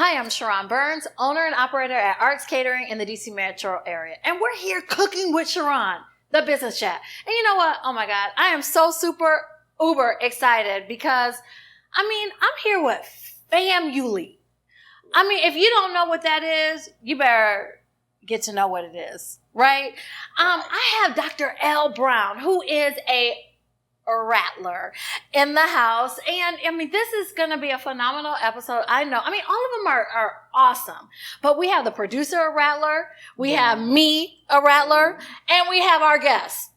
Hi, I'm Sharon Burns, owner and operator at Arts Catering in the DC metro area. And we're here cooking with Sharon, the business chat. And you know what? Oh my God, I am so super uber excited because, I'm here with FAMULI. If you don't know what that is, you better get to know what it is, right? I have Dr. L. Brown, who is a rattler in the house. And this is going to be a phenomenal episode. I know. All of them are awesome. But we have the producer, a rattler. We have me, a rattler. And we have our guest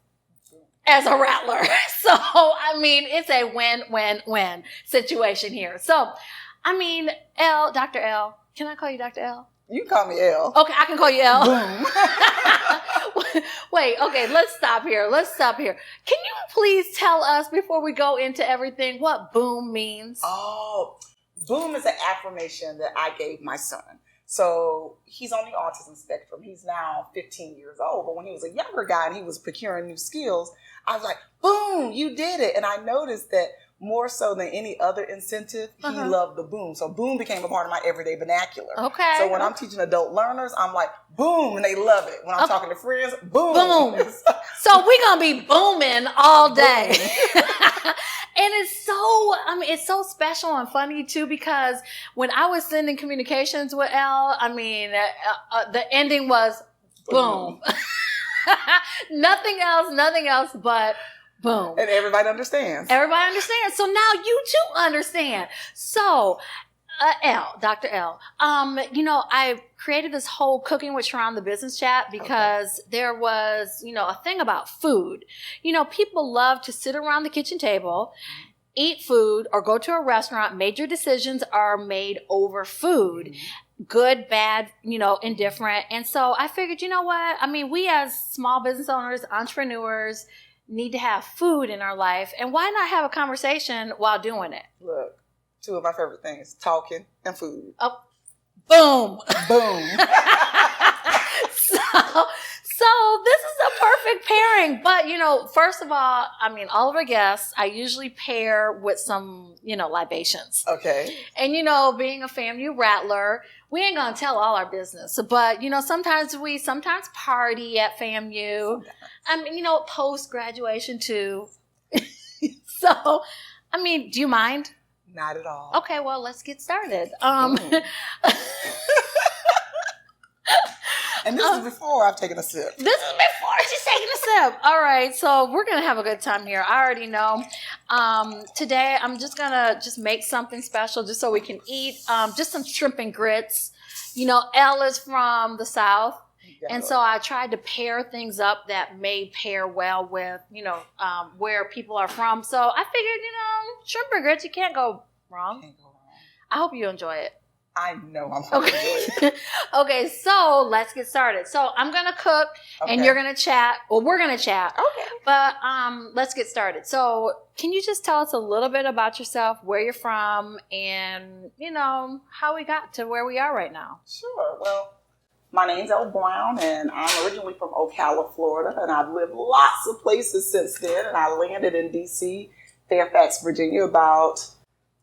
as a rattler. So, it's a win-win-win situation here. So, Dr. L, can I call you Dr. L? You can call me L. Okay, I can call you L. Boom. Wait, okay, let's stop here. Can you please tell us, before we go into everything, what boom means? Oh, boom is an affirmation that I gave my son. So he's on the autism spectrum. He's now 15 years old. But when he was a younger guy and he was procuring new skills, I was like, boom, you did it. And I noticed that more so than any other incentive, he loved the boom. So boom became a part of my everyday vernacular. Okay. So when I'm teaching adult learners, I'm like, boom, and they love it. When I'm talking to friends, boom. Boom. So we're going to be booming all day. And it's so special and funny too, because when I was sending communications with L, the ending was boom. Nothing else but boom. And everybody understands. So now you too understand. So, Dr. L, I created this whole Cooking with Sharon, the business chat, because there was, a thing about food. People love to sit around the kitchen table, eat food, or go to a restaurant. Major decisions are made over food. Good, bad, indifferent. And so I figured, you know what? We as small business owners, entrepreneurs, need to have food in our life, and why not have a conversation while doing it? Look, two of my favorite things, talking and food. Oh, boom. Boom. So this is a perfect pairing. But, first of all of our guests, I usually pair with some, libations. Okay. And, being a FAMU rattler, we ain't going to tell all our business. But, sometimes we party at FAMU. Post-graduation too. So, do you mind? Not at all. Okay, well, let's get started. And this is before I've taken a sip. This is before she's taking a sip. All right, so we're going to have a good time here. I already know. Today, I'm just going to make something special just so we can eat. Just some shrimp and grits. Elle is from the South. And so I tried to pair things up that may pair well with, where people are from. So I figured, shrimp and grits, you can't go wrong. I hope you enjoy it. I know I'm going to enjoy it. Okay, so let's get started. So I'm going to cook and you're going to chat. Well, we're going to chat. Okay. But let's get started. So can you just tell us a little bit about yourself, where you're from, and, how we got to where we are right now? Sure. Well, my name's L. Brown, and I'm originally from Ocala, Florida, and I've lived lots of places since then, and I landed in D.C., Fairfax, Virginia, about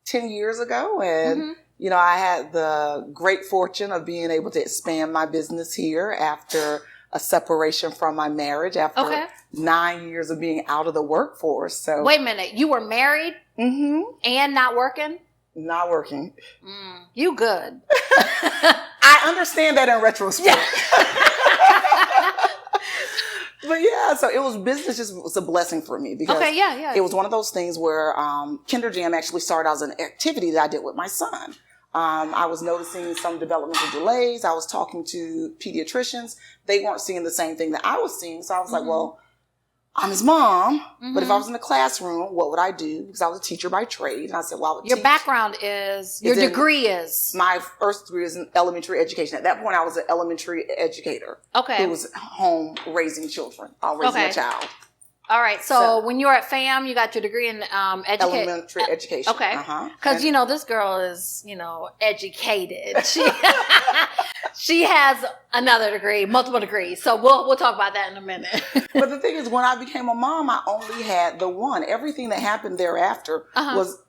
10 years ago, and I had the great fortune of being able to expand my business here after a separation from my marriage, after 9 years of being out of the workforce. So, wait a minute, you were married and not working? Not working. You good. I understand that in retrospect. But yeah, so it was business just was a blessing for me because it was one of those things where Kinder Jam actually started as an activity that I did with my son. I was noticing some developmental delays. I was talking to pediatricians. They weren't seeing the same thing that I was seeing. So I was like, well, I'm his mom, but if I was in the classroom, what would I do? Because I was a teacher by trade. And I said, well, I would Your background is, your degree is? My first degree is in elementary education. At that point, I was an elementary educator. Okay. Who was home raising children, raising a child. All right. So when you were at FAM, you got your degree in elementary education. Okay. Because, this girl is, educated. She has another degree, multiple degrees. So we'll talk about that in a minute. But the thing is, when I became a mom, I only had the one. Everything that happened thereafter was,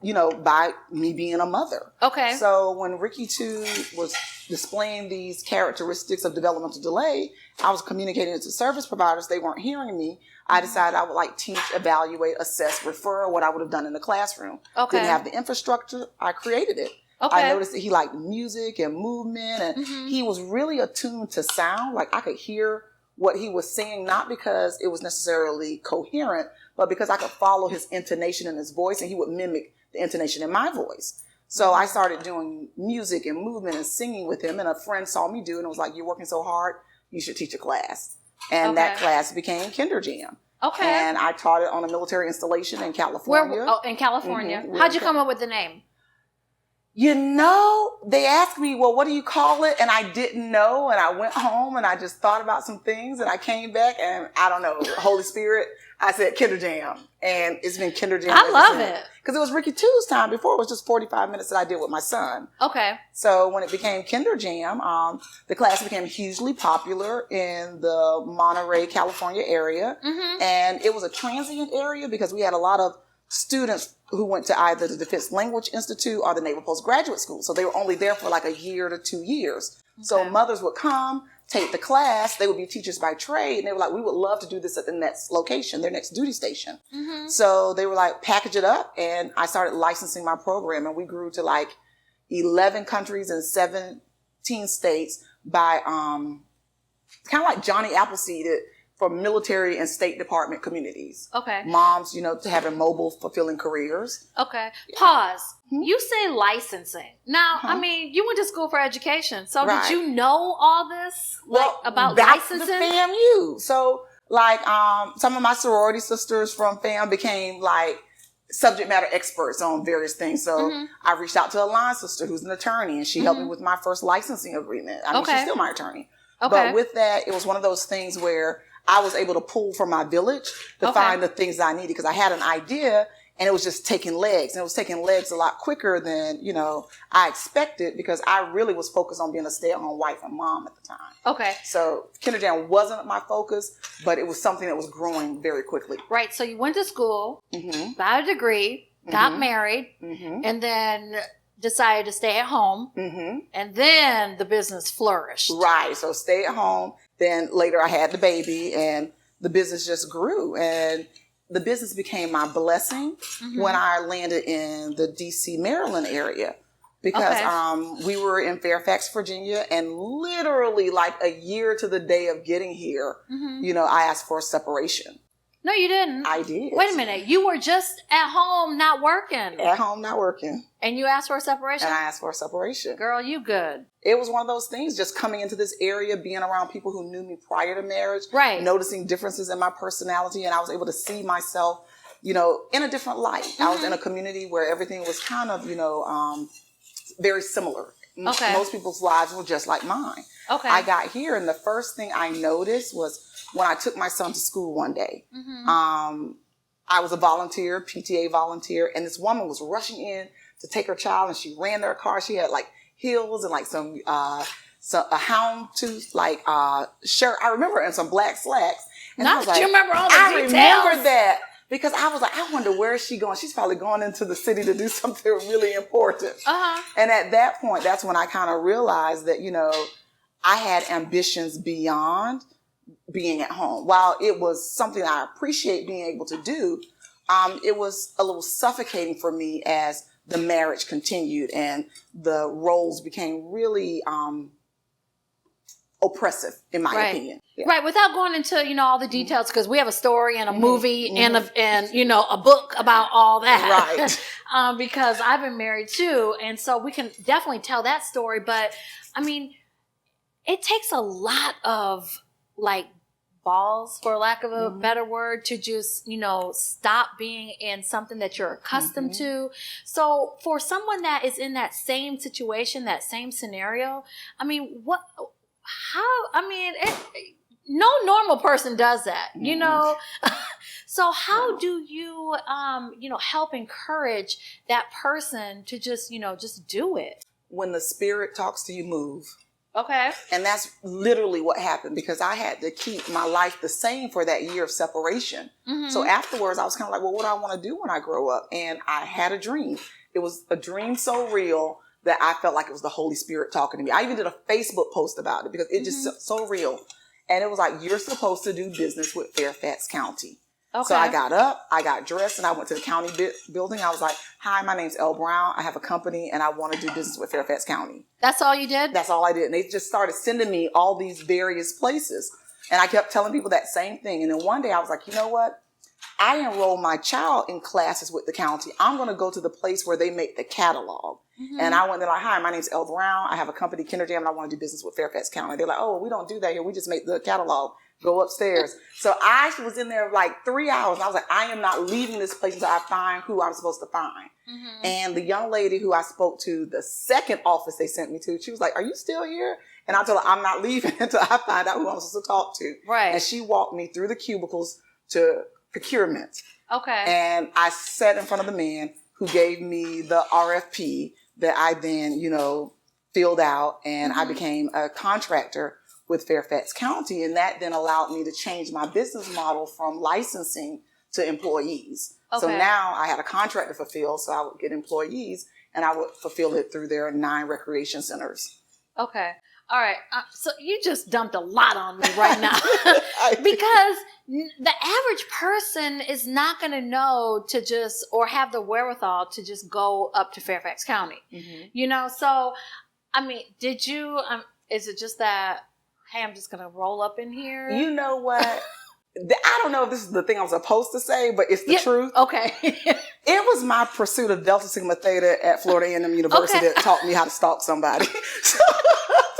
by me being a mother. Okay. So when Ricky 2 was displaying these characteristics of developmental delay, I was communicating it to service providers. They weren't hearing me. I decided I would teach, evaluate, assess, refer, what I would have done in the classroom. Okay. Didn't have the infrastructure. I created it. Okay. I noticed that he liked music and movement, and he was really attuned to sound. I could hear what he was saying, not because it was necessarily coherent, but because I could follow his intonation in his voice, and he would mimic the intonation in my voice. So I started doing music and movement and singing with him, and a friend saw me do it and was like, "You're working so hard, you should teach a class." And that class became Kinder Jam. Okay. And I taught it on a military installation in California. In California. How'd you come up with the name? They asked me, well, what do you call it? And I didn't know. And I went home and I just thought about some things, and I came back and I don't know, Holy Spirit, I said Kinder Jam. And it's been Kinder Jam. I love it. Because it was Ricky 2's time. Before it was just 45 minutes that I did with my son. Okay. So when it became Kinder Jam, the class became hugely popular in the Monterey, California area. And it was a transient area because we had a lot of students who went to either the Defense Language Institute or the Naval Postgraduate School. So they were only there for a year to 2 years. Okay. So mothers would come, take the class. They would be teachers by trade. And they were like, we would love to do this at the next location, their next duty station. So they were like, package it up. And I started licensing my program. And we grew to 11 countries and 17 states by kind of like Johnny Appleseed for military and State Department communities. Okay. Moms, to having mobile, fulfilling careers. Okay. Yeah. Pause. You say licensing. Now, you went to school for education. So did you know all this about licensing? That's the FAMU. So some of my sorority sisters from FAM became subject matter experts on various things. So I reached out to a line sister who's an attorney, and she helped me with my first licensing agreement. She's still my attorney. Okay. But with that, it was one of those things where I was able to pull from my village to find the things that I needed, because I had an idea and it was just taking legs. And it was taking legs a lot quicker than, I expected, because I really was focused on being a stay-at-home wife and mom at the time. Okay. So Kinder Jam wasn't my focus, but it was something that was growing very quickly. Right. So you went to school, got a degree, got married, and then decided to stay at home, and then the business flourished. Right. So stay at home. Then later I had the baby, and the business just grew, and the business became my blessing when I landed in the DC, Maryland area, because we were in Fairfax, Virginia, and literally a year to the day of getting here, I asked for a separation. No, you didn't. I did. Wait a minute. You were just at home, not working. At home, not working. And you asked for a separation? And I asked for a separation. Girl, you good. It was one of those things, just coming into this area, being around people who knew me prior to marriage. Right. Noticing differences in my personality. And I was able to see myself, in a different light. I was in a community where everything was kind of, very similar. Okay. Most people's lives were just like mine. Okay. I got here, and the first thing I noticed was when I took my son to school one day. I was a volunteer, PTA volunteer, and this woman was rushing in to take her child, and she ran their car. She had heels and a hound tooth shirt. I remember, and some black slacks. And Not that you remember all the details. I remember that. Because I was like, I wonder where is she going? She's probably going into the city to do something really important. And at that point, that's when I kind of realized that, I had ambitions beyond being at home. While it was something I appreciate being able to do, it was a little suffocating for me as the marriage continued and the roles became really oppressive, in my opinion. Yeah. Right. Without going into, all the details, because we have a story and a movie and a book about all that. Right. Because I've been married too. And so we can definitely tell that story. But it takes a lot of balls, for lack of a better word, to just, stop being in something that you're accustomed to. So for someone that is in that same situation, that same scenario, no normal person does that, you Mm-hmm. know? So how do you, help encourage that person to just, just do it? When the spirit talks to you, move. Okay. And that's literally what happened, because I had to keep my life the same for that year of separation. Mm-hmm. So afterwards, I was kind of like, well, what do I want to do when I grow up? And I had a dream. It was a dream so real that I felt like it was the Holy Spirit talking to me. I even did a Facebook post about it because it just so real. And it was like, you're supposed to do business with Fairfax County. Okay. So I got up, I got dressed, and I went to the county building. I was like, hi, my name's Elle Brown. I have a company, and I want to do business with Fairfax County. That's all you did? That's all I did. And they just started sending me all these various places. And I kept telling people that same thing. And then one day I was like, you know what? I enrolled my child in classes with the county. I'm going to go to the place where they make the catalog. Mm-hmm. And I went there like, hi, my name's Elle Brown. I have a company, Catering, and I want to do business with Fairfax County. They're like, oh, we don't do that here. We just make the catalog. Go upstairs. So I was in there like 3 hours. And I was like, I am not leaving this place until I find who I'm supposed to find. Mm-hmm. And the young lady who I spoke to, the second office they sent me to, she was like, are you still here? And I told her, I'm not leaving until I find out who I'm supposed to talk to. Right. And she walked me through the cubicles to procurement. Okay. And I sat in front of the man who gave me the RFP that I then, filled out. And I became a contractor with Fairfax County. And that then allowed me to change my business model from licensing to employees. Okay. So now I had a contract to fulfill, so I would get employees and I would fulfill it through their 9 recreation centers. Okay. All right. So you just dumped a lot on me right now because the average person is not going to know to just, or have the wherewithal to just go up to Fairfax County, So, I mean, did you, is it just that, hey, I'm just going to roll up in here? You know what? I don't know if this is the thing I'm supposed to say, but it's the truth. Okay. It was my pursuit of Delta Sigma Theta at Florida A&M University that taught me how to stalk somebody. So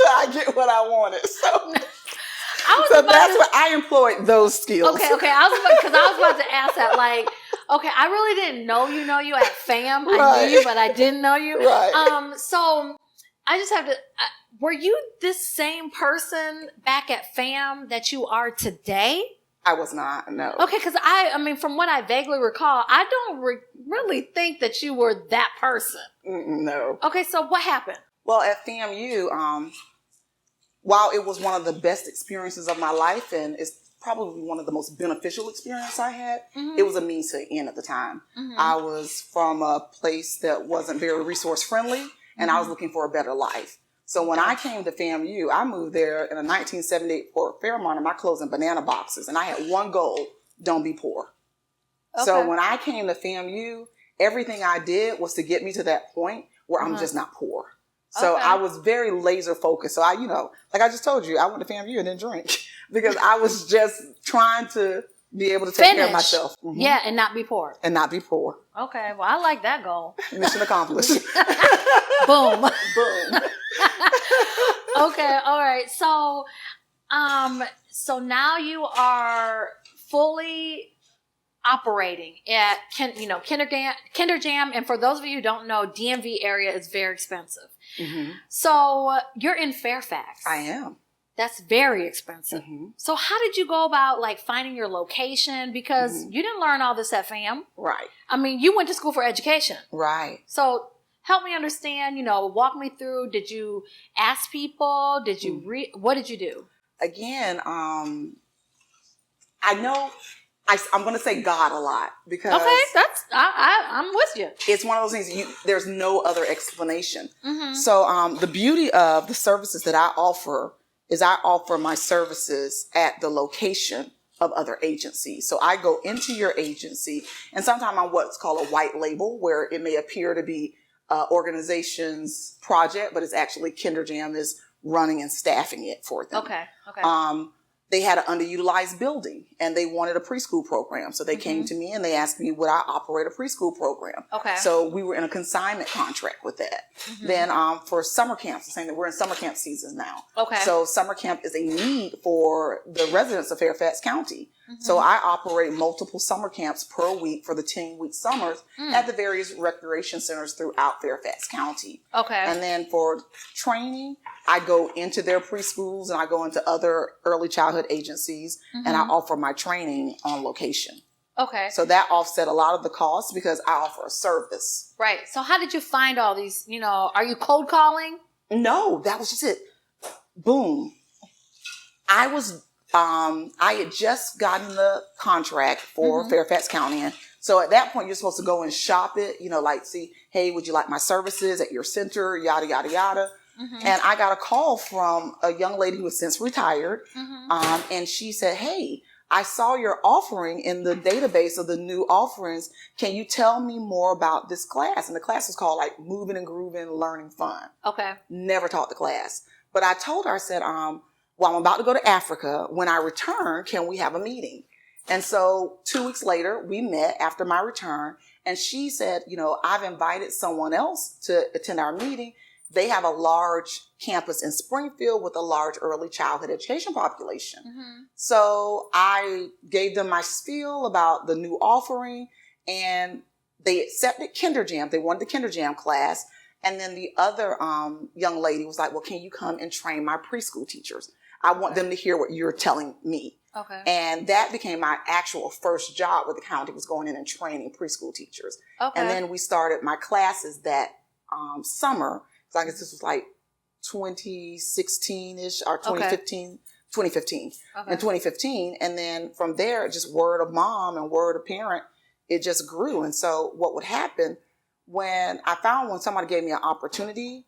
I get what I wanted. So that's what I employed those skills. Okay. I was about to ask that. Like, okay, I really didn't know you at FAM. Right. I knew you, but I didn't know you. Right. So I just have to. Were you this same person back at FAM that you are today? I was not, no. Okay, because I mean, from what I vaguely recall, I don't really think that you were that person. No. Okay, so what happened? Well, at FAMU, while it was one of the best experiences of my life, and it's probably one of the most beneficial experiences I had, it was a means to an end at the time. Mm-hmm. I was from a place that wasn't very resource friendly, and I was looking for a better life. So when I came to FAMU, I moved there in a 1978 Ford Fairmont, and I closed in banana boxes. And I had one goal: don't be poor. Okay. So when I came to FAMU, everything I did was to get me to that point where I'm just not poor. So I was very laser focused. So I, like I just told you, I went to FAMU and didn't drink because I was just trying to be able to take care of myself. Mm-hmm. Yeah, and not be poor. And not be poor. Okay, well, I like that goal. Mission accomplished. Boom. Boom. Okay, all right. So, so now you are fully operating at Kinder Jam, and for those of you who don't know, DMV area is very expensive. Mm-hmm. So you're in Fairfax. I am. That's very expensive. Mm-hmm. So how did you go about finding your location? Because you didn't learn all this at FAM. Right. I mean, you went to school for education. Right. So help me understand, walk me through. Did you ask people? Did you what did you do? Again, I know I'm going to say God a lot because I'm with you. It's one of those things there's no other explanation. Mm-hmm. So the beauty of the services that I offer is I offer my services at the location of other agencies. So I go into your agency, and sometimes I'm what's called a white label, where it may appear to be organization's project, but it's actually Kinder Jam is running and staffing it for them. Okay. They had an underutilized building and they wanted a preschool program. So they came to me and they asked me, would I operate a preschool program? Okay. So we were in a consignment contract with that. Mm-hmm. Then for summer camps, the same thing, we're in summer camp season now. Okay. So summer camp is a need for the residents of Fairfax County. Mm-hmm. So I operate multiple summer camps per week for the 10-week summers at the various recreation centers throughout Fairfax County. Okay. And then for training, I go into their preschools and I go into other early childhood childhood agencies, and I offer my training on location. Okay. So that offset a lot of the costs because I offer a service. Right. So how did you find all these, are you cold calling? No, that was just it. Boom. I had just gotten the contract for Fairfax County. And so at that point, you're supposed to go and shop it, see, hey, would you like my services at your center? Yada, yada, yada. And I got a call from a young lady who has since retired. And she said, hey, I saw your offering in the database of the new offerings. Can you tell me more about this class? And the class was called Moving and Grooving Learning Fun. Okay. Never taught the class. But I told her, I said, well, I'm about to go to Africa. When I return, can we have a meeting? And so 2 weeks later, we met after my return. And she said, I've invited someone else to attend our meeting. They have a large campus in Springfield with a large early childhood education population. So I gave them my spiel about the new offering, and they accepted Kinder Jam. They wanted the Kinder Jam class. And then the other young lady was like, well, can you come and train my preschool teachers? I want them to hear what you're telling me. Okay. And that became my actual first job with the county, was going in and training preschool teachers. Okay. And then we started my classes that summer. So I guess this was 2016-ish or 2015. 2015. Okay. In 2015. And then from there, just word of mom and word of parent, it just grew. And so what would happen when somebody gave me an opportunity,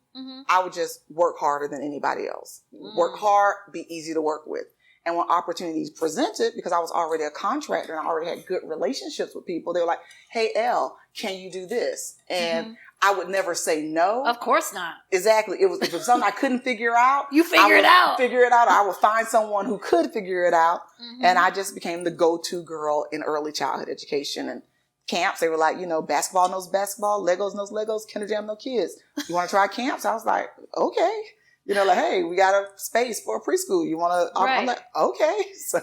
I would just work harder than anybody else. Work hard, be easy to work with. And when opportunities presented, because I was already a contractor and I already had good relationships with people, they were like, hey, Elle, can you do this? And I would never say no. Of course not. Exactly. If it was something I couldn't figure out, you figure it out. I would find someone who could figure it out. And I just became the go-to girl in early childhood education. And camps, they were like, basketball knows basketball, Legos knows Legos, Kinder Jam no kids. You want to try camps? I was like, okay. Hey, we got a space for a preschool. You want to? Right. I'm like, okay. So,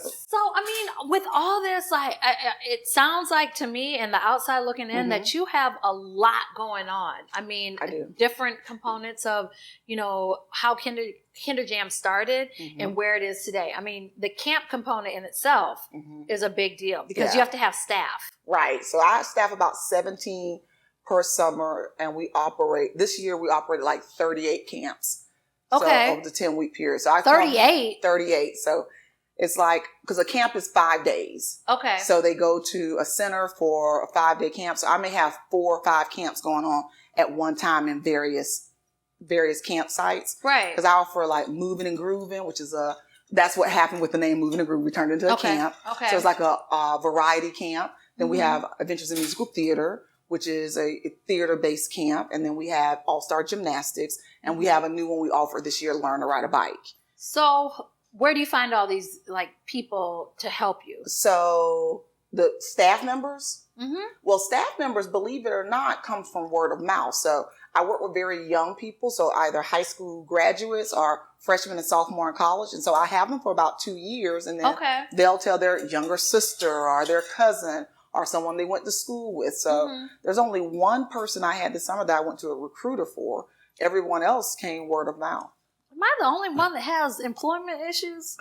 with all this, it sounds like to me, and the outside looking in, that you have a lot going on. I do. Different components of, how Kinder Jam started and where it is today. The camp component in itself is a big deal because you have to have staff. Right. So I staff about 17 per summer, and this year we operated 38 camps. Okay. So over the 10-week period. So 38? 38. So it's because a camp is 5 days. Okay. So they go to a center for a 5-day camp. So I may have 4 or 5 camps going on at one time in various campsites. Right. Because I offer Moving and Grooving, which is that's what happened with the name Moving and Grooving. We turned it into a camp. Okay. So it's a variety camp. Then we have Adventures in Musical Theater, which is a theater-based camp. And then we have All-Star Gymnastics. And we have a new one we offer this year, Learn to Ride a Bike. So where do you find all these people to help you? So the staff members, well, staff members, believe it or not, come from word of mouth. So I work with very young people. So either high school graduates or freshmen and sophomore in college. And so I have them for about 2 years. And then they'll tell their younger sister or their cousin or someone they went to school with. So there's only one person I had this summer that I went to a recruiter for. Everyone else came word of mouth. Am I the only one that has employment issues?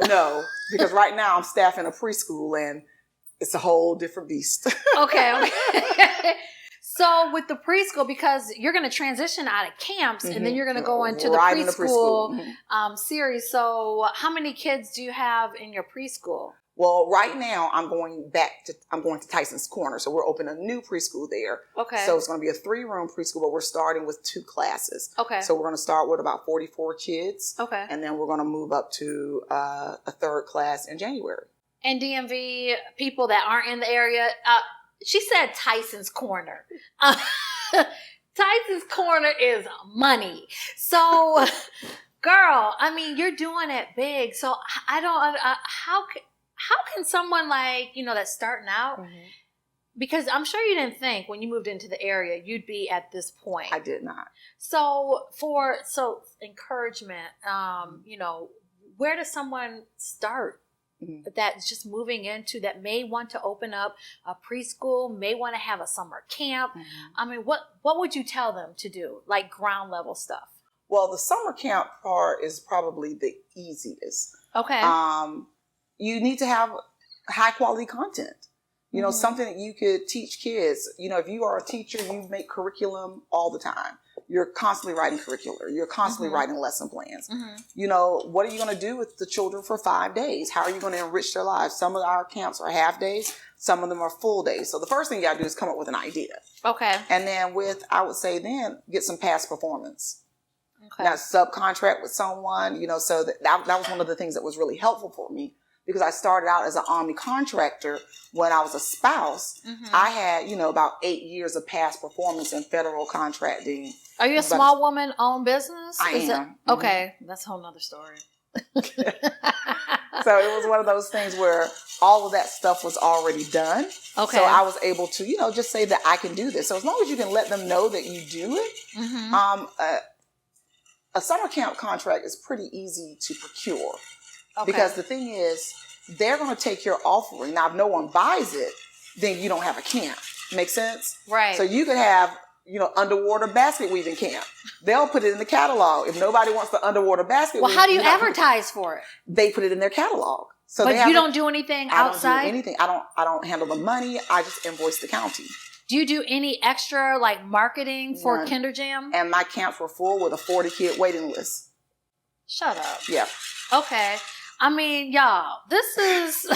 No, because right now I'm staffing a preschool and it's a whole different beast. Okay. So with the preschool, because you're going to transition out of camps and then you're going to go into the preschool series. So how many kids do you have in your preschool? Well, right now I'm going to Tyson's Corner. So we're opening a new preschool there. Okay. So it's going to be a 3-room preschool, but we're starting with 2 classes. Okay. So we're going to start with about 44 kids. Okay. And then we're going to move up to a 3rd class in January. And DMV people that aren't in the area, she said Tyson's Corner. Tyson's Corner is money. So, girl, you're doing it big. So I don't, how can someone that's starting out, because I'm sure you didn't think when you moved into the area you'd be at this point. I did not. So encouragement, where does someone start that's just moving into, that may want to open up a preschool, may want to have a summer camp? What would you tell them to do, ground level stuff? Well, the summer camp part is probably the easiest. Okay. You need to have high quality content. You know, something that you could teach kids. You know, if you are a teacher, you make curriculum all the time. You're constantly writing curricular. You're constantly writing lesson plans. You know, what are you going to do with the children for 5 days? How are you going to enrich their lives? Some of our camps are half days. Some of them are full days. So the first thing you got to do is come up with an idea. Okay. And then I would say get some past performance. Okay. Now, subcontract with someone, you know, so that was one of the things that was really helpful for me. Because I started out as an Omni contractor when I was a spouse. I had, you know, about 8 years of past performance in federal contracting. Are you a small woman owned business? I am. Okay. That's a whole nother story. So it was one of those things where all of that stuff was already done. Okay. So I was able to, you know, just say that I can do this. So as long as you can let them know that you do it, a summer camp contract is pretty easy to procure. Okay. Because the thing is, they're going to take your offering. Now, if no one buys it, then you don't have a camp. Make sense? Right. So you could have, you know, underwater basket weaving camp. They'll put it in the catalog. If nobody wants the underwater basket well, how do you advertise for it? They put it in their catalog. So but you don't do anything outside? I don't do anything. I don't handle the money. I just invoice the county. Do you do any extra, like, marketing for Kinder Jam? And my camps were full with a 40-kid waiting list. Shut up. Yeah. Okay. I mean, y'all, she's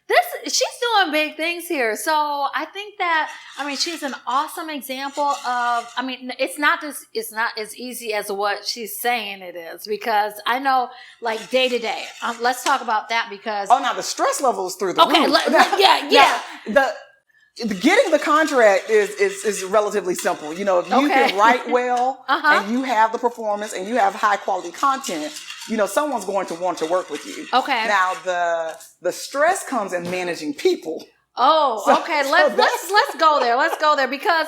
doing big things here. So I think that, she's an awesome example of, it's not as easy as what she's saying it is, because I know, like, day to day, let's talk about that because. Oh, now the stress level is through the roof. Yeah. Getting the contract is relatively simple. You know, if you can write well and you have the performance and you have high quality content, you know, someone's going to want to work with you. Okay. Now the stress comes in managing people. Oh, so, okay. Let's go there. Let's go there because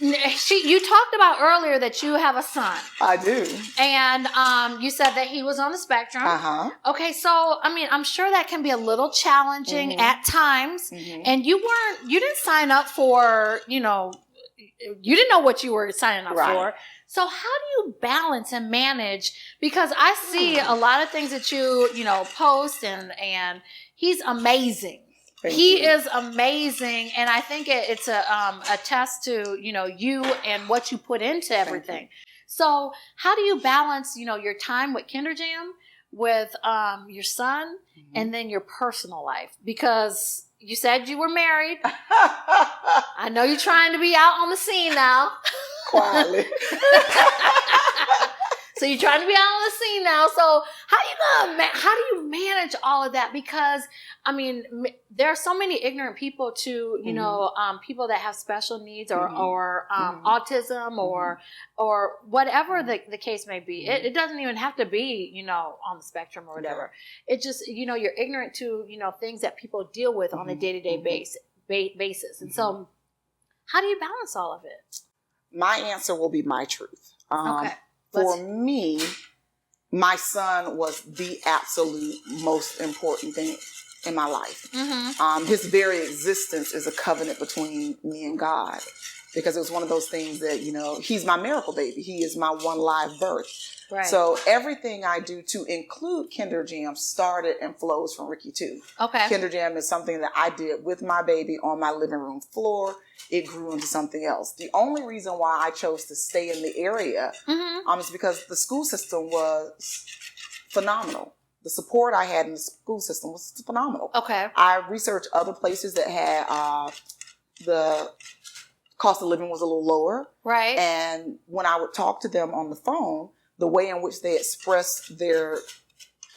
you talked about earlier that you have a son. I do. And you said that he was on the spectrum. Okay, so I'm sure that can be a little challenging at times. And you didn't sign up for, you didn't know what you were signing up for. So how do you balance and manage? Because I see a lot of things that you post and he's amazing. He is amazing, and I think it's a test to you and what you put into everything. So how do you balance your time with Kinder Jam, with your son, and then your personal life? Because you said you were married. I know you're trying to be out on the scene now. Quietly. So you're trying to be out on the scene now. So how do you manage all of that? Because there are so many ignorant people to people that have special needs or autism or whatever the case may be. It doesn't even have to be on the spectrum or whatever. It just you're ignorant to things that people deal with on a day-to-day basis. And so how do you balance all of it? My answer will be my truth. For me, my son was the absolute most important thing in my life. His very existence is a covenant between me and God, because it was one of those things that, he's my miracle baby. He is my one live birth. Right. So everything I do to include Kinder Jam started and flows from Ricky too. Okay. Kinder Jam is something that I did with my baby on my living room floor. It grew into something else. The only reason why I chose to stay in the area is because the school system was phenomenal. The support I had in the school system was phenomenal. Okay. I researched other places that had the cost of living was a little lower. Right. And when I would talk to them on the phone, the way in which they expressed their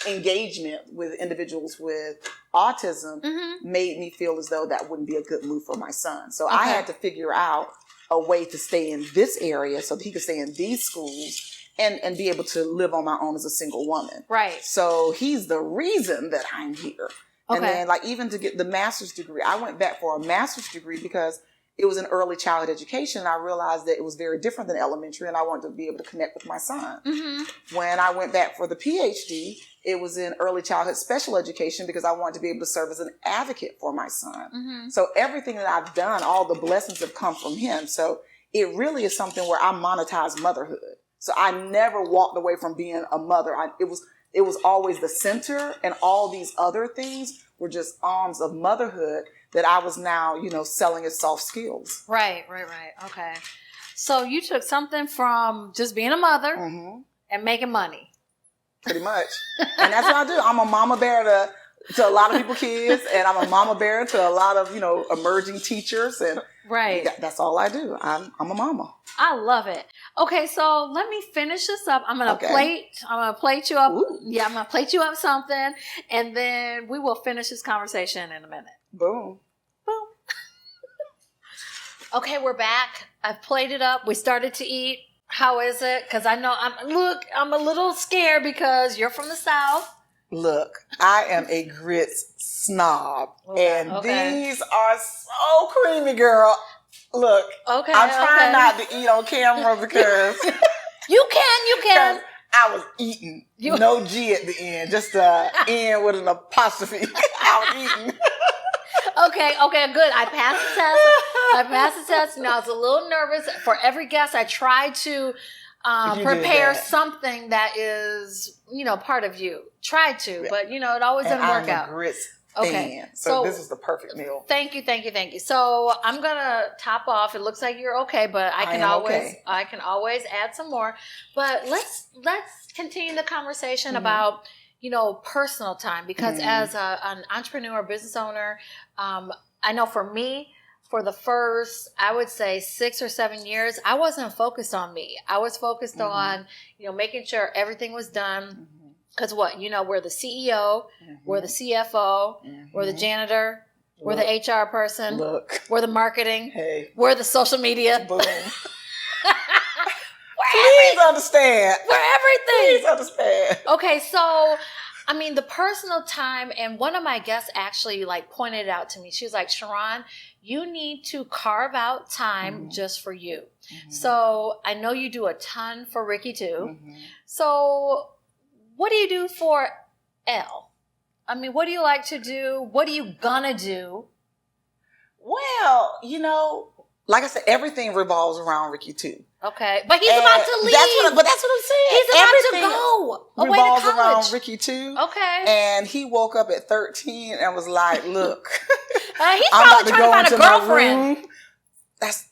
engagement with individuals with autism made me feel as though that wouldn't be a good move for my son. So I had to figure out a way to stay in this area so that he could stay in these schools and be able to live on my own as a single woman. Right. So he's the reason that I'm here. Okay. And then even to get the master's degree, I went back for a master's degree because it was in early childhood education. And I realized that it was very different than elementary, and I wanted to be able to connect with my son. When I went back for the PhD, it was in early childhood special education because I wanted to be able to serve as an advocate for my son. So everything that I've done, all the blessings have come from him. So it really is something where I monetize motherhood. So I never walked away from being a mother. It was always the center, and all these other things were just arms of motherhood that I was now, selling as soft skills. Right. Okay. So you took something from just being a mother and making money. Pretty much. And that's what I do. I'm a mama bear to a lot of people's kids, and I'm a mama bear to a lot of, emerging teachers. And that's all I do. I'm a mama. I love it. Okay, so let me finish this up. I'm gonna plate you up. Ooh. Yeah, I'm gonna plate you up something, and then we will finish this conversation in a minute. Boom. Okay, we're back. I've plated up. We started to eat. How is it? Because I know I'm a little scared because you're from the South. Look, I am a grits snob, and these are so creamy, girl. Look, I'm trying not to eat on camera because you can. I was eating. No G at the end, just N with an apostrophe. I was eating. Okay, good. I passed the test. Now I was a little nervous. For every guest, I tried to prepare something that is, part of you. Tried to, but it always doesn't work out. I'm a grits fan, so this is the perfect meal. Thank you. So I'm gonna top off. It looks like you're okay, but I can always add some more. But let's continue the conversation about personal time, because as an entrepreneur, business owner, I know for me, for the first, I would say 6 or 7 years, I wasn't focused on me. I was focused on, making sure everything was done. Because we're the CEO, we're the CFO, we're the janitor, we're the HR person, we're the marketing, we're the social media. Boom. Please understand. We're everything. Please understand. Okay, so the personal time, and one of my guests actually pointed it out to me. She was like, Sharon, you need to carve out time just for you. So I know you do a ton for Ricky too. So what do you do for Elle? What do you like to do? What are you gonna do? Well, like I said, everything revolves around Ricky too. Okay, but he's about to leave. But that's what I'm saying. He's about to go away to revolves college. Around Ricky too. Okay, and he woke up at 13 and was like, "Look, he's probably trying to find a girlfriend."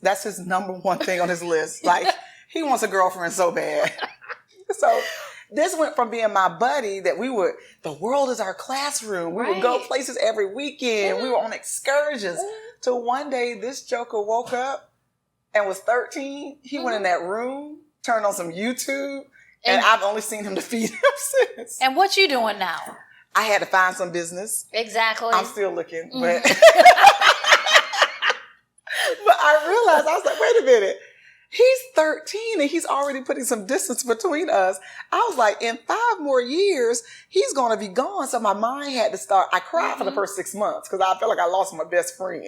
That's his number one thing on his list. Like, he wants a girlfriend so bad. So this went from being my buddy that the world is our classroom. We would go places every weekend. We were on excursions. Till one day this joker woke up and was 13. He went in that room, turned on some YouTube, and I've only seen him defeat him since. And what you doing now? I had to find some business. Exactly. I'm still looking, but but I realized, I was like, wait a minute. He's 13 and he's already putting some distance between us. I was like, in 5 more years, he's going to be gone. So my mind had to start. I cried for the first 6 months because I felt like I lost my best friend.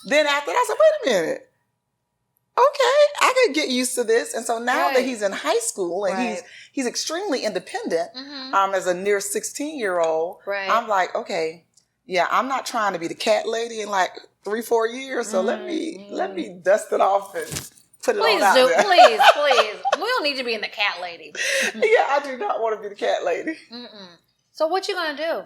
Then after that, I said, wait a minute. Okay, I could get used to this. And so now that he's in high school and he's extremely independent, as a near 16-year-old, I'm like, okay, yeah, I'm not trying to be the cat lady in 3-4 years. So let me dust it off and put it on out there. Please. We don't need to be in the cat lady. Yeah, I do not want to be the cat lady. So what you gonna do?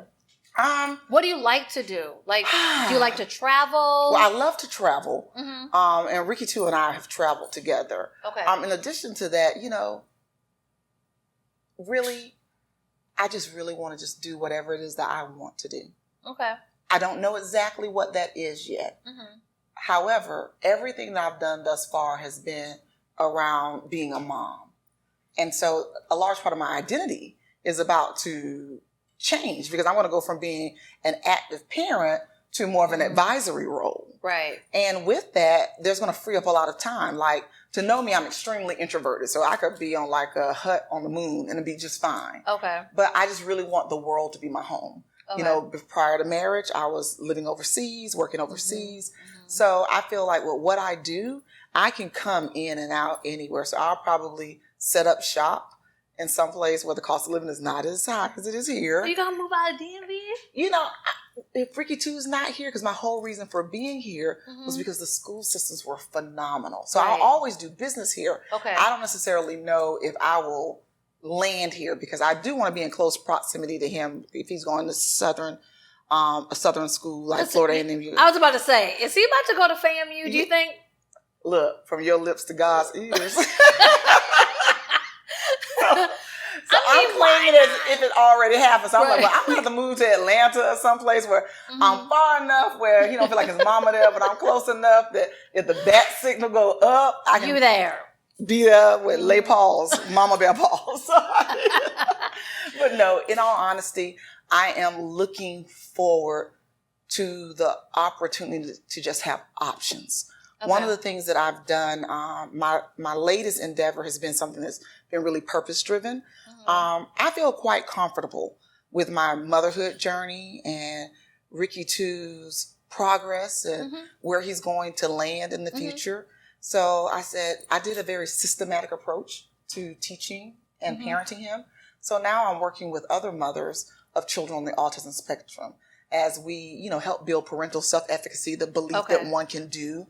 What do you like to do? Do you like to travel? Well, I love to travel. And Ricky too and I have traveled together. Okay. In addition to that, really, I just really want to just do whatever it is that I want to do. Okay. I don't know exactly what that is yet. However, everything that I've done thus far has been around being a mom. And so a large part of my identity is about to change because I want to go from being an active parent to more of an advisory role. Right. And with that, there's going to free up a lot of time. To know me, I'm extremely introverted. So I could be on a hut on the moon and it'd be just fine. Okay. But I just really want the world to be my home. Okay. Prior to marriage, I was living overseas, working overseas. So I feel like with what I do, I can come in and out anywhere. So I'll probably set up shop in some place where the cost of living is not as high as it is here. Are you going to move out of DMV? if Ricky Two's not here, because my whole reason for being here was because the school systems were phenomenal. So I'll always do business here. Okay. I don't necessarily know if I will land here because I do want to be in close proximity to him if he's going to a southern school like Florida A&M. I was about to say, is he about to go to FAMU? Do you think? Look, from your lips to God's ears. So I'm playing it as if it already happened. So I'm like, well, I'm going to have to move to Atlanta or someplace where I'm far enough where he don't feel like his mama there, but I'm close enough that if the bat signal go up, I can be there with lay paws, mama bear paws. But no, in all honesty, I am looking forward to the opportunity to just have options. Okay. One of the things that I've done, my latest endeavor has been something that's been really purpose-driven. I feel quite comfortable with my motherhood journey and Ricky Two's progress and where he's going to land in the future. So I said, I did a very systematic approach to teaching and parenting him. So now I'm working with other mothers of children on the autism spectrum as we, help build parental self-efficacy, the belief that one can do,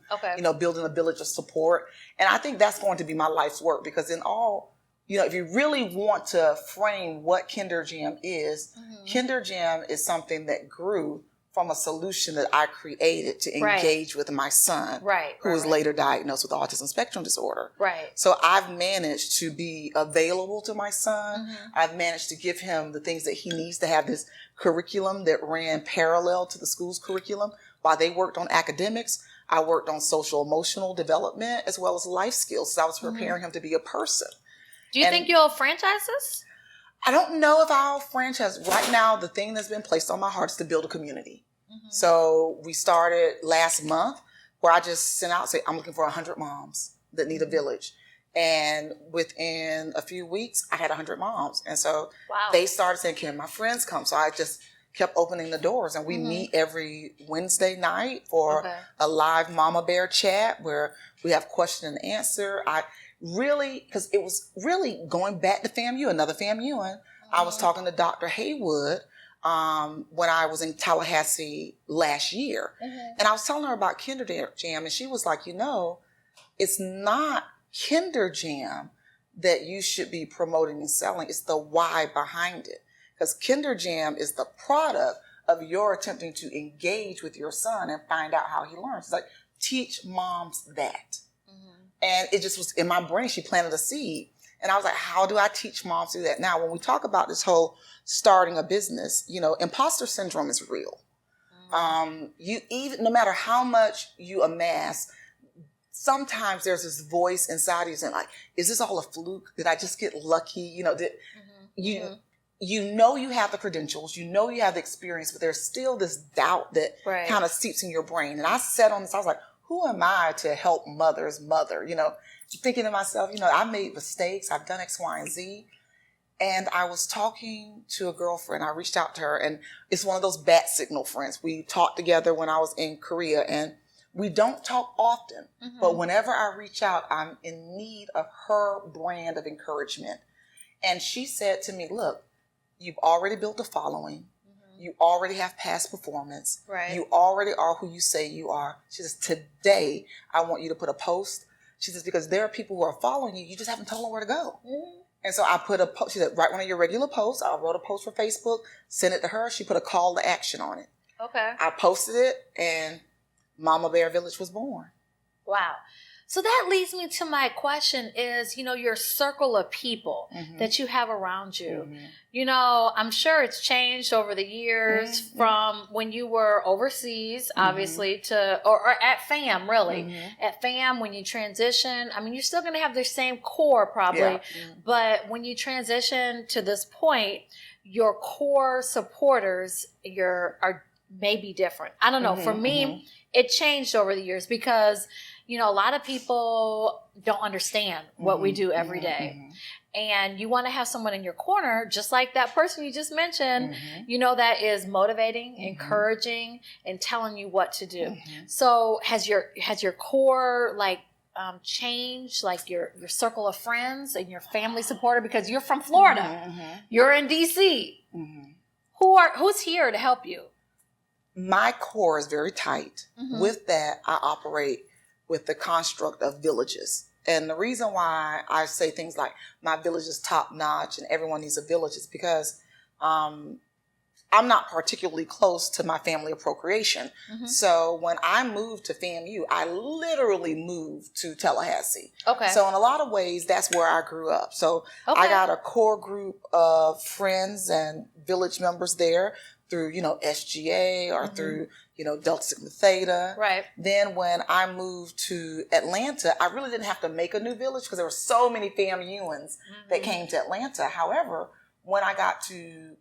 building a village of support. And I think that's going to be my life's work because in all, if you really want to frame what Kinder Jam is, Kinder Jam is something that grew from a solution that I created to engage with my son, who was later diagnosed with autism spectrum disorder. So I've managed to be available to my son. I've managed to give him the things that he needs to have this curriculum that ran parallel to the school's curriculum. While they worked on academics, I worked on social emotional development as well as life skills. So I was preparing him to be a person. Do you think you'll franchise this? I don't know if I'll franchise. Right now, the thing that's been placed on my heart is to build a community. So we started last month where I just sent out, say, I'm looking for 100 moms that need a village. And within a few weeks, I had 100 moms. And so they started saying, can my friends come? So I just kept opening the doors. And we meet every Wednesday night for a live Mama Bear chat where we have question and answer. Because it was really going back to FAMU, another FAMU. I was talking to Dr. Haywood when I was in Tallahassee last year. And I was telling her about Kinder Jam. And she was like, it's not Kinder Jam that you should be promoting and selling. It's the why behind it. Because Kinder Jam is the product of your attempting to engage with your son and find out how he learns. It's like, teach moms that. And it just was in my brain. She planted a seed. And I was like, how do I teach moms to do that? Now, when we talk about this whole starting a business, imposter syndrome is real. No matter how much you amass, sometimes there's this voice inside you saying, like, is this all a fluke? Did I just get lucky? You you have the credentials, you have the experience, but there's still this doubt that kind of seeps in your brain. And I sat on this, I was like, who am I to help mothers mother? Thinking to myself, I made mistakes. I've done X, Y, and Z. And I was talking to a girlfriend. I reached out to her, and it's one of those bat signal friends. We talked together when I was in Korea, and we don't talk often. But whenever I reach out, I'm in need of her brand of encouragement. And she said to me, look, you've already built a following. You already have past performance. You already are who you say you are. She says, today, I want you to put a post. She says, because there are people who are following you. You just haven't told them where to go. And so I put a post. She said, write one of your regular posts. I wrote a post for Facebook, sent it to her. She put a call to action on it. I posted it, and Mama Bear Village was born. Wow. So that leads me to my question is, your circle of people that you have around you. I'm sure it's changed over the years from when you were overseas, obviously, to, or at FAM, really. At FAM, when you transition, you're still going to have the same core probably, but when you transition to this point, your core supporters, are maybe different. I don't know. For me, it changed over the years because a lot of people don't understand what we do every day. And you want to have someone in your corner, just like that person you just mentioned, that is motivating, encouraging, and telling you what to do. So has your core changed, like your circle of friends and your family supporter? Because you're from Florida. You're in DC. Who's here to help you? my core is very tight. Mm-hmm. With that, I operate with the construct of villages. And the reason why I say things like my village is top notch and everyone needs a village is because I'm not particularly close to my family of procreation. Mm-hmm. So when I moved to FAMU, I literally moved to Tallahassee. Okay. So in a lot of ways, that's where I grew up. So Okay. I got a core group of friends and village members there through, SGA or Mm-hmm. through, Delta Sigma Theta. Right. Then when I moved to Atlanta, I really didn't have to make a new village because there were so many FAMUans Mm-hmm. that came to Atlanta. However, when I got to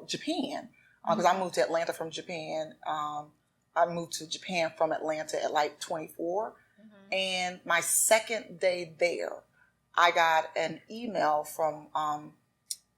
Japan, because I moved to Atlanta from Japan, I moved to Japan from Atlanta at like 24. Mm-hmm. And my second day there, I got an email from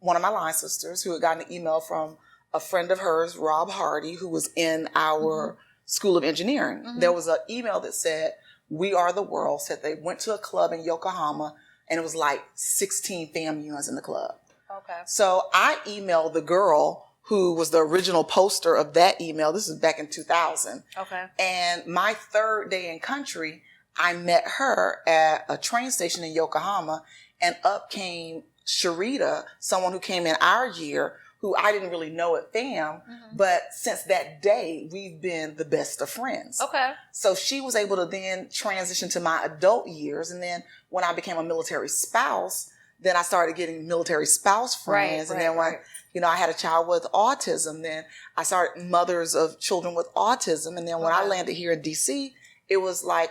one of my line sisters who had gotten an email from a friend of hers, Rob Hardy, who was in our School of Engineering. Mm-hmm. There was an email that said, "We are the world," said they went to a club in Yokohama, and it was like 16 FAMUans in the club. Okay. So I emailed the girl who was the original poster of that email. This is back in 2000. Okay. And my third day in country, I met her at a train station in Yokohama, and up came Sharita, someone who came in our year, who I didn't really know at FAM, but since that day, we've been the best of friends. Okay. So she was able to then transition to my adult years. And then when I became a military spouse, then I started getting military spouse friends. And then when, I had a child with autism, then I started mothers of children with autism. And then when I landed here in DC, it was like,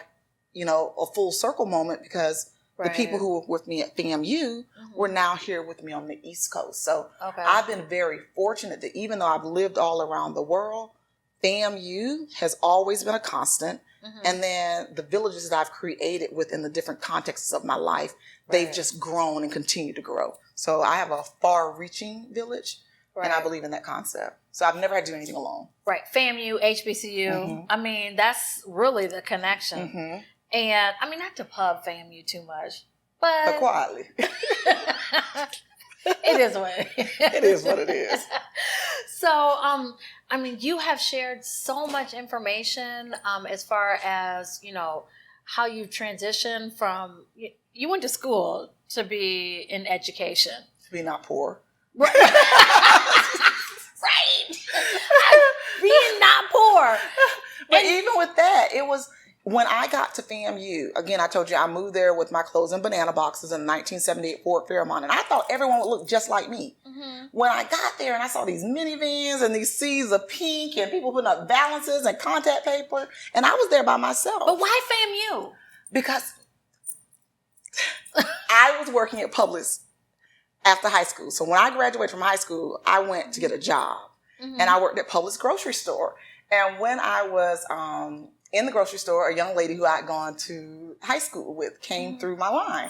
a full circle moment because the people who were with me at FAMU were now here with me on the East Coast. So I've been very fortunate that even though I've lived all around the world, FAMU has always been a constant. And then the villages that I've created within the different contexts of my life, they've just grown and continue to grow. So I have a far-reaching village, and I believe in that concept. So I've never had to do anything alone. Right. FAMU, HBCU. I mean, that's really the connection. And I mean, not to pub FAMU too much, but quietly. It is what it is. It is what it is. So, I mean, you have shared so much information as far as, how you've transitioned from, you went to school to be in education. To be not poor. Right. Being not poor. But even with that, it was... When I got to FAMU, again, I told you I moved there with my clothes in banana boxes in 1978 Ford Fairmont, and I thought everyone would look just like me. When I got there and I saw these minivans and these seas of pink and people putting up balances and contact paper, and I was there by myself. But why FAMU? Because I was working at Publix after high school. So when I graduated from high school, I went to get a job, and I worked at Publix grocery store. And when I was... in the grocery store, a young lady who I'd gone to high school with came through my line.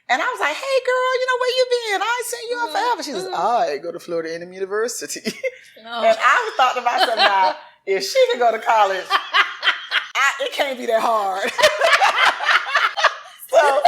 And I was like, "Hey, girl, where you been? I ain't seen you in forever." She says, "I go to Florida A&M University." And I thought to myself, now, if she can go to college, it can't be that hard. So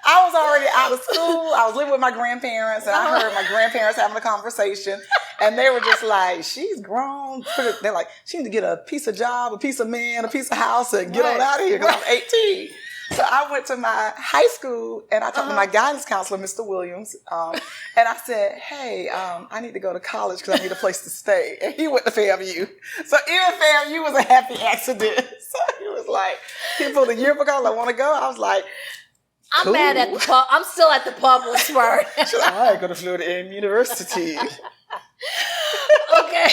I was already out of school. I was living with my grandparents, and I heard my grandparents having a conversation. And they were just like, "She's grown." They're like, "She need to get a piece of job, a piece of man, a piece of house, and get on out of here," because I'm 18. So I went to my high school, and I talked to my guidance counselor, Mr. Williams, and I said, "Hey, I need to go to college because I need a place to stay." And he went to FAMU. So even FAMU was a happy accident. So he was like, he pulled a yearbook out, "I want to go." I was like, I'm mad at the pub. I'm still at the Publix part. She's like, "I go to Florida A&M University." Okay.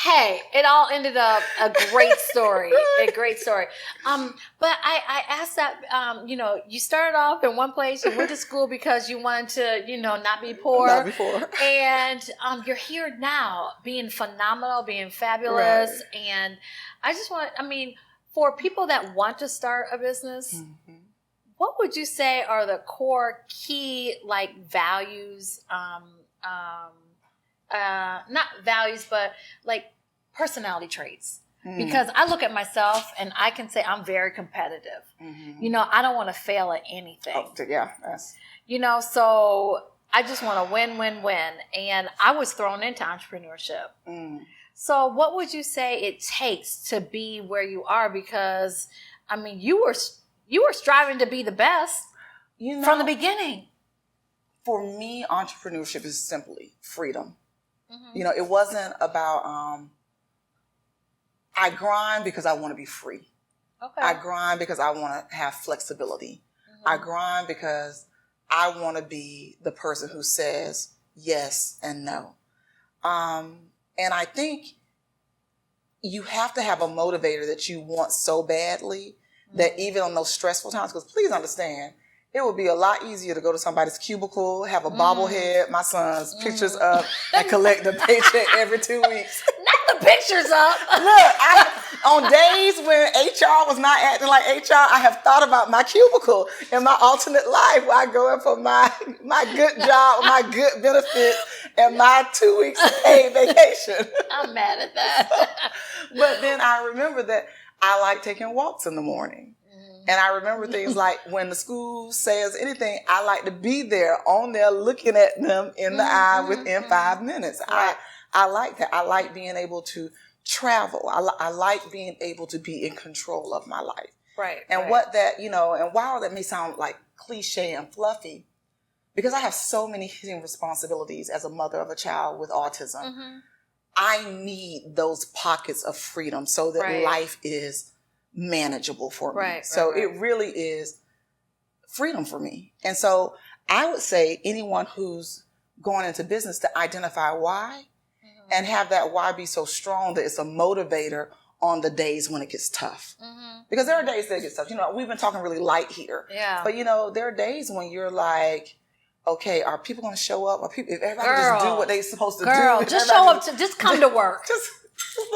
Hey, it all ended up a great story. A great story. But I asked that, you started off in one place, you went to school because you wanted to, not be poor. Not before. And you're here now being phenomenal, being fabulous. Right. And I just for people that want to start a business, what would you say are the core key, values, not values, but personality traits? Because I look at myself and I can say I'm very competitive. I don't want to fail at anything. Oh, yeah. Yes. So I just want to win, win, win. And I was thrown into entrepreneurship. So what would you say it takes to be where you are? Because, I mean, you were striving to be the best from the beginning. For me, entrepreneurship is simply freedom. It wasn't about, I grind because I want to be free. Okay. I grind because I want to have flexibility. I grind because I want to be the person who says yes and no. And I think you have to have a motivator that you want so badly that even on those stressful times, because please understand, it would be a lot easier to go to somebody's cubicle, have a bobblehead, my son's pictures up, and collect a paycheck every 2 weeks. Not the pictures up. Look, on days when HR was not acting like HR, I have thought about my cubicle and my alternate life where I go in for my good job, my good benefits, and my 2 weeks paid vacation. I'm mad at that. But then I remember that I like taking walks in the morning. And I remember things like when the school says anything, I like to be there on there looking at them in the eye within 5 minutes. Right. I like that. I like being able to travel. I like being able to be in control of my life. Right. And what that, and while that may sound like cliche and fluffy, because I have so many hidden responsibilities as a mother of a child with autism, I need those pockets of freedom so that life is manageable for me. So it really is freedom for me. And so I would say anyone who's going into business to identify why and have that why be so strong that it's a motivator on the days when it gets tough. Because there are days that it gets tough. We've been talking really light here. Yeah. But there are days when you're like, okay, are people going to show up? Are people, if everybody just do what they're supposed to do? Just show up just come to work.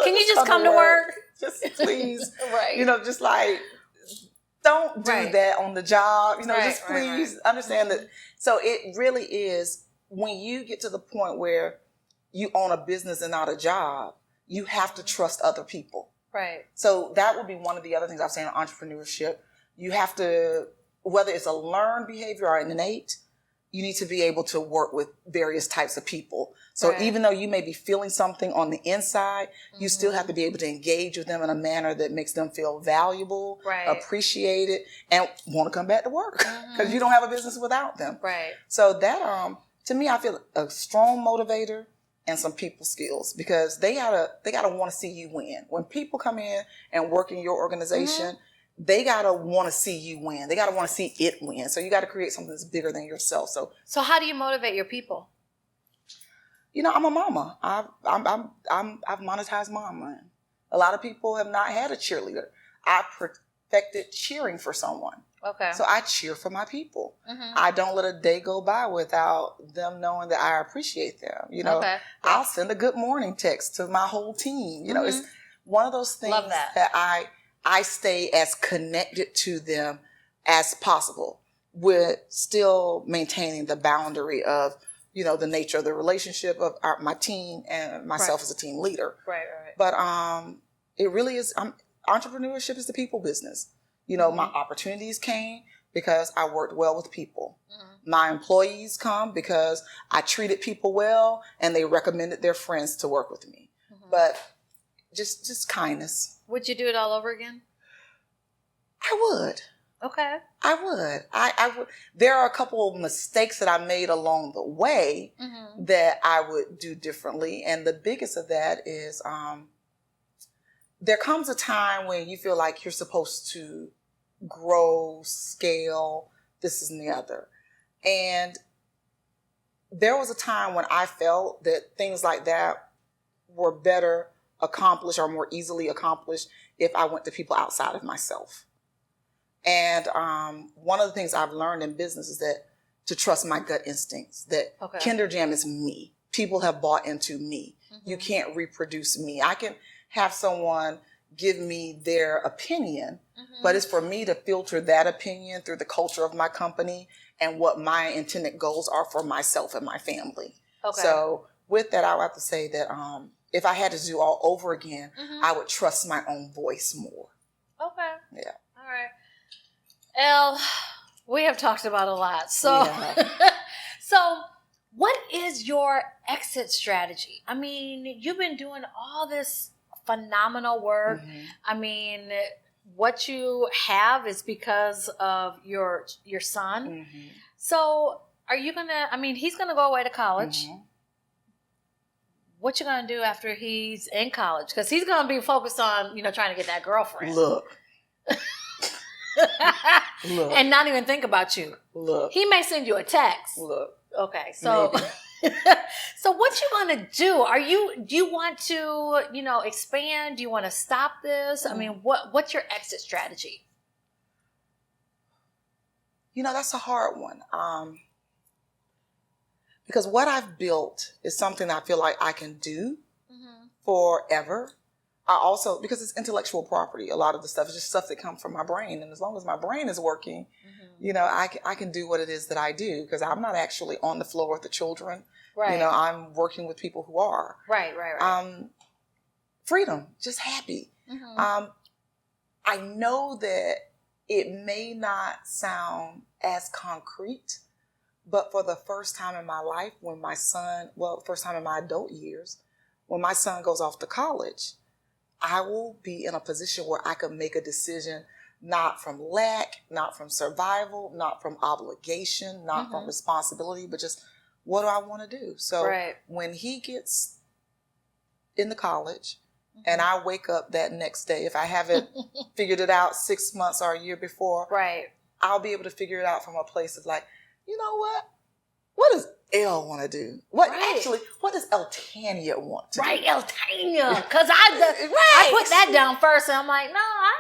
Can you just come to work? Just please, just like, don't do that on the job. Just please understand that. So it really is when you get to the point where you own a business and not a job, you have to trust other people. Right. So that would be one of the other things I was saying in entrepreneurship. You have to, whether it's a learned behavior or an innate, you need to be able to work with various types of people. So even though you may be feeling something on the inside, you still have to be able to engage with them in a manner that makes them feel valuable, appreciated, and want to come back to work because you don't have a business without them. Right. So that, to me, I feel a strong motivator and some people skills because they gotta want to see you win. When people come in and work in your organization, they gotta want to see you win. They gotta want to see it win. So you got to create something that's bigger than yourself. So how do you motivate your people? I'm a mama. I've monetized mama. A lot of people have not had a cheerleader. I perfected cheering for someone. Okay. So I cheer for my people. I don't let a day go by without them knowing that I appreciate them. I'll send a good morning text to my whole team. It's one of those things that I stay as connected to them as possible with still maintaining the boundary of, the nature of the relationship of my team and myself as a team leader. Right. But it really is, entrepreneurship is the people business. My opportunities came because I worked well with people. My employees come because I treated people well and they recommended their friends to work with me. But just kindness. Would you do it all over again? I would. Okay. I would. I would. There are a couple of mistakes that I made along the way that I would do differently. And the biggest of that is there comes a time when you feel like you're supposed to grow, scale, this and the other. And there was a time when I felt that things like that were better accomplished or more easily accomplished if I went to people outside of myself. And one of the things I've learned in business is that to trust my gut instincts, that Kinder Jam is me. People have bought into me. You can't reproduce me. I can have someone give me their opinion, but it's for me to filter that opinion through the culture of my company and what my intended goals are for myself and my family. Okay. So with that, I would have to say that if I had to do all over again, I would trust my own voice more. Okay. Yeah. All right. Elle, we have talked about a lot. So, so What is your exit strategy? I mean, you've been doing all this phenomenal work. Mm-hmm. I mean, what you have is because of your son. Mm-hmm. So are you gonna, I mean, he's gonna go away to college. Mm-hmm. What you gonna do after he's in college? Because he's gonna be focused on, trying to get that girlfriend. Look. And not even think about you. Look. He may send you a text. Look. Okay, so so what you gonna do? Do you want to, expand? Do you want to stop this? I mean, what's your exit strategy? That's a hard one. Because what I've built is something I feel like I can do forever. I also, because it's intellectual property, a lot of the stuff is just stuff that comes from my brain. And as long as my brain is working, I can do what it is that I do, because I'm not actually on the floor with the children. Right. I'm working with people who are. Right. Freedom, just happy. Mm-hmm. I know that it may not sound as concrete, but for the first time in my life, first time in my adult years, when my son goes off to college, I will be in a position where I can make a decision, not from lack, not from survival, not from obligation, not from responsibility, but just what do I want to do? So when he gets into college and I wake up that next day, if I haven't figured it out 6 months or a year before, I'll be able to figure it out from a place of like, you know what? What does Elle want to do? What does Eltania want to do? Right, Eltania. Because I put that down first, and I'm like, no, I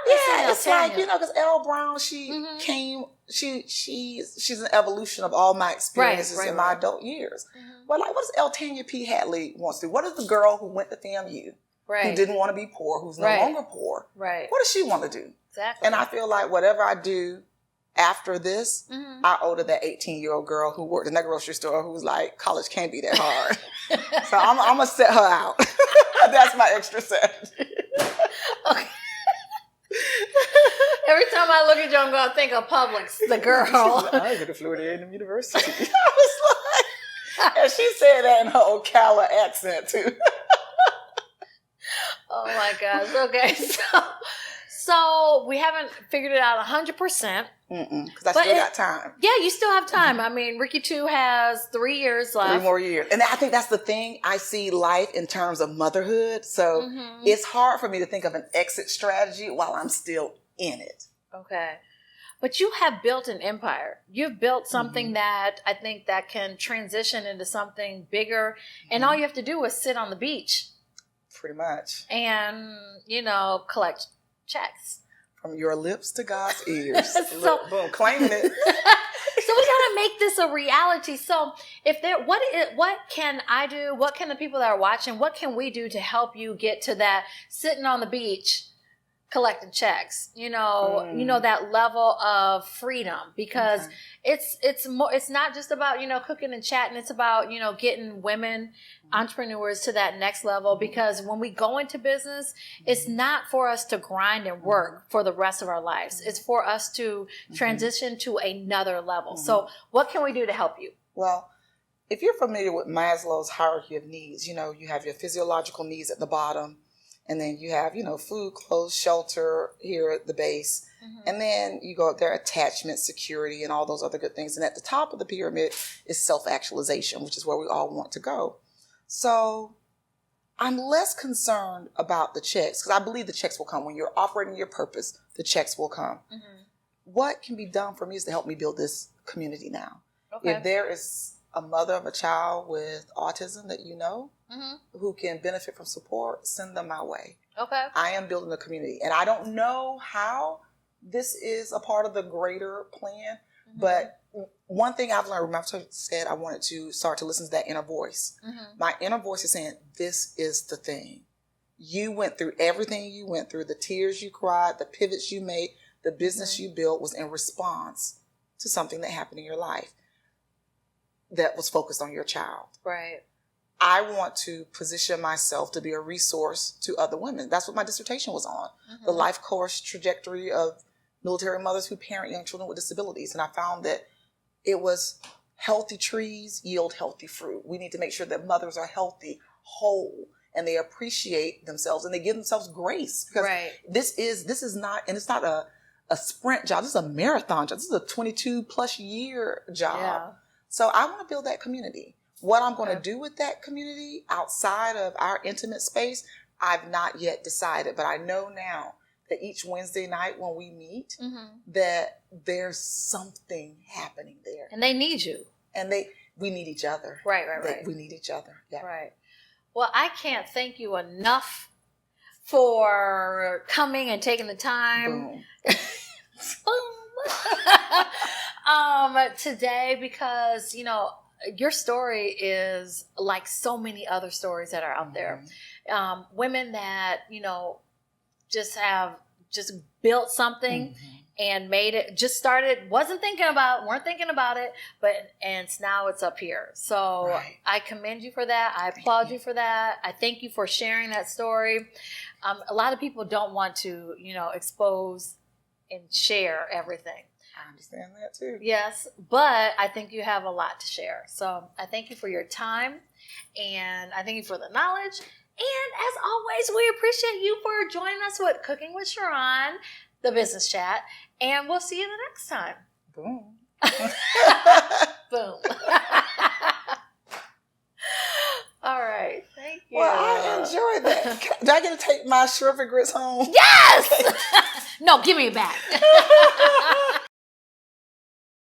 it's like, because Elle Brown, she came, she's an evolution of all my experiences in my adult years. But like, what does Eltania P. Hadley wants to do? What is the girl who went to FAMU, who didn't want to be poor, who's no longer poor? Right. What does she want to do? Exactly. And I feel like whatever I do after this, I owe to that 18-year-old girl who worked in that grocery store who's like, college can't be that hard. So I'm going to set her out. That's my extra strategy. Okay. Every time I look at you, I'm going to think of Publix, the girl. I go to Florida A&M University. I was like, and she said that in her Ocala accent too. Oh my gosh. Okay. So we haven't figured it out 100%. Because I still got time. Yeah, you still have time. I mean, Ricky 2 has 3 years left. 3 more years. And I think that's the thing. I see life in terms of motherhood. So it's hard for me to think of an exit strategy while I'm still in it. Okay. But you have built an empire. You've built something that I think that can transition into something bigger. And all you have to do is sit on the beach. Pretty much. And, collect checks. From your lips to God's ears. Boom, claiming it. So we got to make this a reality. So what can I do? What can the people that are watching, what can we do to help you get to that sitting on the beach collecting checks? That level of freedom, because it's not just about, cooking and chatting. It's about, getting women entrepreneurs to that next level, because when we go into business, it's not for us to grind and work for the rest of our lives. It's for us to transition to another level. So what can we do to help you? Well, if you're familiar with Maslow's hierarchy of needs, you have your physiological needs at the bottom, and then you have, food, clothes, shelter here at the base. And then you go up there, attachment, security, and all those other good things. And at the top of the pyramid is self-actualization, which is where we all want to go. So I'm less concerned about the checks, because I believe the checks will come. When you're operating your purpose, the checks will come. What can be done for me is to help me build this community now. Okay. If there is a mother of a child with autism that who can benefit from support, send them my way. Okay. I am building a community. And I don't know how this is a part of the greater plan, but one thing I've learned, remember I said I wanted to start to listen to that inner voice. My inner voice is saying, this is the thing. You went through everything you went through, the tears you cried, the pivots you made, the business you built was in response to something that happened in your life that was focused on your child. Right. I want to position myself to be a resource to other women. That's what my dissertation was on. The life course trajectory of military mothers who parent young children with disabilities. And I found that it was healthy trees yield healthy fruit. We need to make sure that mothers are healthy, whole, and they appreciate themselves and they give themselves grace. Because this is not, and it's not a sprint job. This is a marathon job. This is a 22 plus year job. Yeah. So I want to build that community. What I'm going to do with that community outside of our intimate space, I've not yet decided, but I know now that each Wednesday night when we meet, that there's something happening there. And they need you. And we need each other. Right. We need each other. Yeah. Right. Well, I can't thank you enough for coming and taking the time. Today, because, your story is like so many other stories that are out there. Women that, just built something and made it, just started, weren't thinking about it, and now it's up here. So I commend you for that. I applaud you for that. I thank you for sharing that story. A lot of people don't want to, expose and share everything. I understand that too. Yes, but I think you have a lot to share. So I thank you for your time, and I thank you for the knowledge. And as always, we appreciate you for joining us with Cooking with Sharon, the business chat, and we'll see you the next time. Boom. Boom. All right. Thank you. Well, I enjoyed that. Do I get to take my shrimp and grits home? Yes! No, give me it back.